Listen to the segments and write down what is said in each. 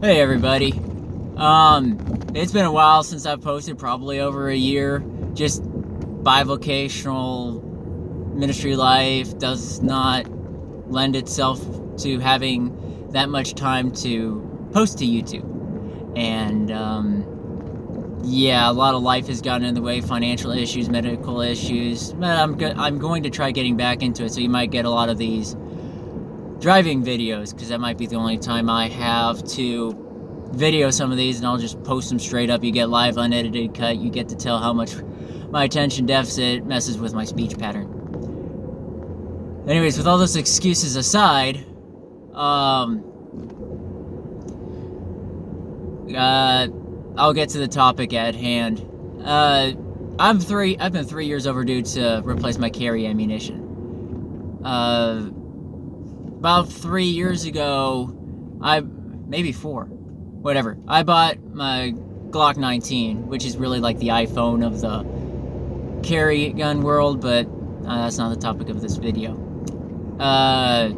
Hey everybody. It's been a while since I've posted, probably over a year. Just bivocational ministry life does not lend itself to having that much time to post to YouTube. And yeah, a lot of life has gotten in the way, financial issues, medical issues. But I'm going to try getting back into it, so you might get a lot of these driving videos, because that might be the only time I have to video some of these, and I'll just post them straight up. You get live unedited cut. You get to tell how much my attention deficit messes with my speech pattern. Anyways, with all those excuses aside, I'll get to the topic at hand. I've been 3 years overdue to replace my carry ammunition. About 3 years ago, maybe 4, whatever. I bought my Glock 19, which is really like the iPhone of the carry gun world, but that's not the topic of this video. But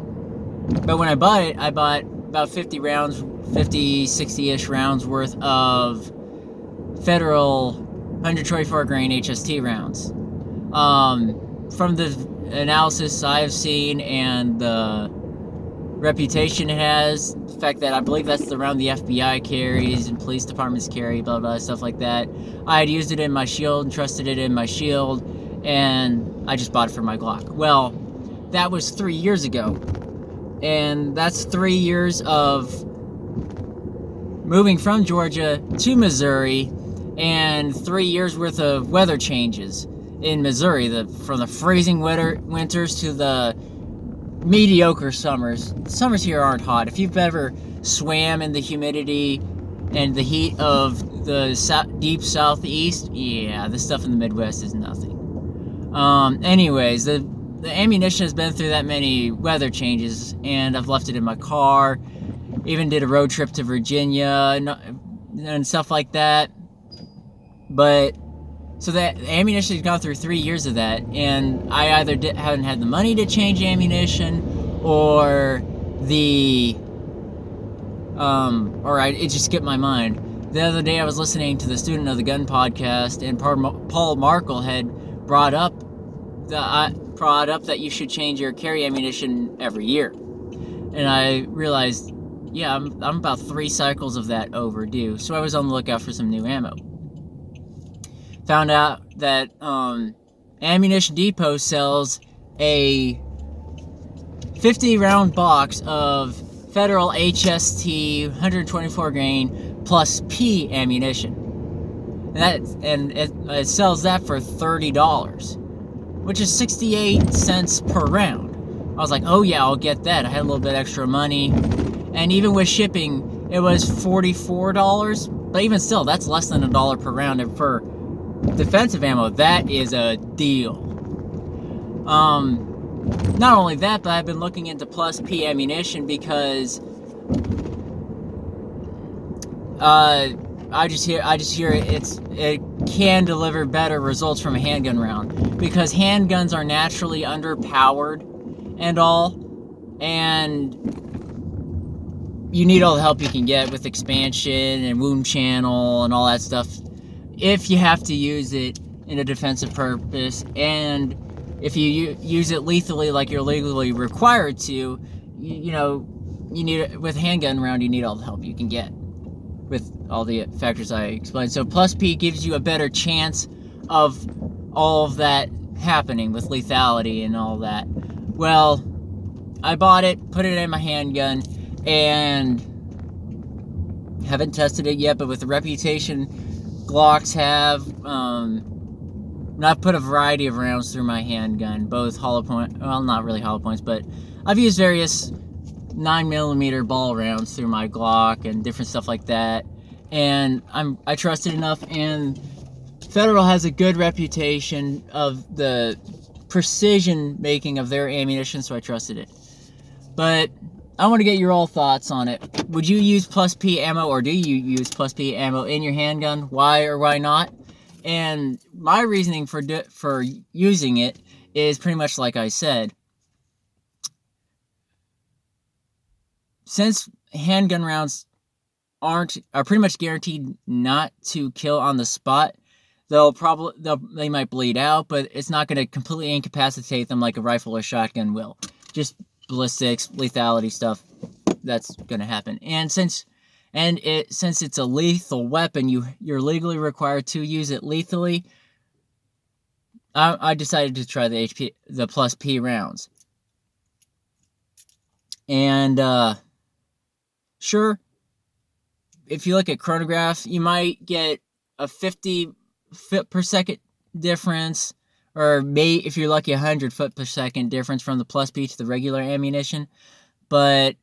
when I bought about 50 rounds, 50, 60-ish rounds worth of federal 124 grain HST rounds. From the analysis I've seen and the reputation it has, the fact that I believe that's the round the FBI carries and police departments carry, blah blah, stuff like that. I had used it in my shield and trusted it in my shield, and I just bought it for my Glock. Well, that was 3 years ago, and that's 3 years of moving from Georgia to Missouri, and 3 years worth of weather changes in Missouri, from the freezing winters to the mediocre summers. Summers here aren't hot. If you've ever swam in the humidity and the heat of the deep southeast, yeah, the stuff in the Midwest is nothing. Anyways, the ammunition has been through that many weather changes, and I've left it in my car. Even did a road trip to Virginia and stuff like that. But so that ammunition has gone through 3 years of that, and I either haven't had the money to change ammunition, or it just skipped my mind. The other day I was listening to the Student of the Gun podcast, and Paul Markle had brought up that you should change your carry ammunition every year, and I realized, yeah, I'm about 3 cycles of that overdue. So I was on the lookout for some new ammo. Found out that Ammunition Depot sells a 50 round box of federal HST 124 grain plus P ammunition, and it sells that for $30, which is 68 cents per round. I was like, oh yeah, I'll get that. I had a little bit extra money, and even with shipping, it was $44. But even still, that's less than $1 per round, and for defensive ammo, that is a deal. Not only that, but I've been looking into plus P ammunition, because I just hear it can deliver better results from a handgun round, because handguns are naturally underpowered and all, and you need all the help you can get with expansion and wound channel and all that stuff if you have to use it in a defensive purpose. And if you use it lethally, like you're legally required to, you need, with a handgun round, you need all the help you can get with all the factors I explained. So plus P gives you a better chance of all of that happening with lethality and all that. Well, I bought it, put it in my handgun, and haven't tested it yet, but with the reputation Glocks have, I've put a variety of rounds through my handgun, both hollow point, well, not really hollow points, but I've used various 9mm ball rounds through my Glock and different stuff like that, and I trust it enough, and Federal has a good reputation of the precision making of their ammunition, so I trusted it. But I want to get your all thoughts on it. Would you use plus P ammo, or do you use plus P ammo in your handgun? Why or why not? And my reasoning for using it is pretty much like I said. Since handgun rounds are pretty much guaranteed not to kill on the spot. They might bleed out, but it's not going to completely incapacitate them like a rifle or shotgun will. Just ballistics, lethality stuff, that's going to happen. And since it's a lethal weapon, you're legally required to use it lethally. I decided to try the plus P rounds. And sure, if you look at chronograph, you might get a 50 foot per second difference, or if you're lucky, 100 foot per second difference from the plus P to the regular ammunition. But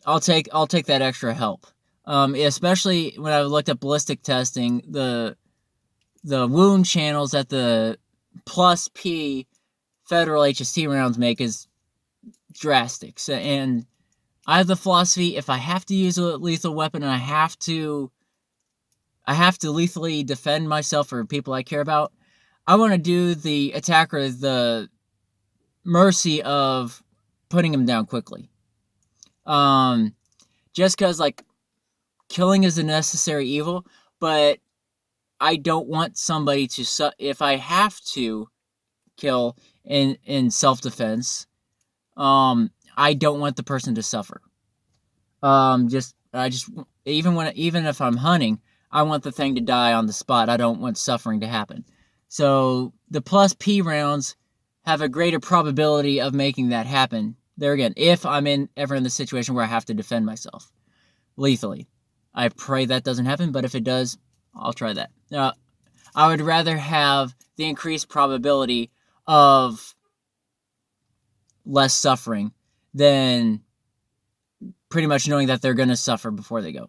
I'll take that extra help. Especially when I looked at ballistic testing, the wound channels that the plus P federal HST rounds make is drastic. So, and I have the philosophy, if I have to use a lethal weapon and I have to lethally defend myself or people I care about, I want to do the attacker the mercy of putting him down quickly. Just because, like, killing is a necessary evil, but I don't want somebody to, if I have to kill in self-defense, I don't want the person to suffer. Even if I'm hunting, I want the thing to die on the spot. I don't want suffering to happen. So the plus P rounds have a greater probability of making that happen. There again, if I'm ever in the situation where I have to defend myself lethally. I pray that doesn't happen, but if it does, I'll try that. I would rather have the increased probability of less suffering than pretty much knowing that they're going to suffer before they go.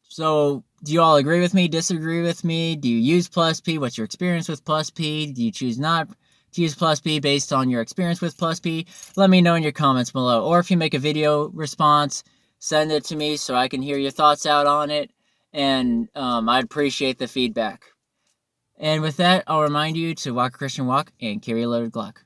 So do you all agree with me, disagree with me? Do you use plus P? What's your experience with plus P? Do you choose not to use plus P based on your experience with plus P? Let me know in your comments below. Or if you make a video response, send it to me so I can hear your thoughts out on it. And I'd appreciate the feedback. And with that, I'll remind you to walk a Christian walk and carry a loaded Glock.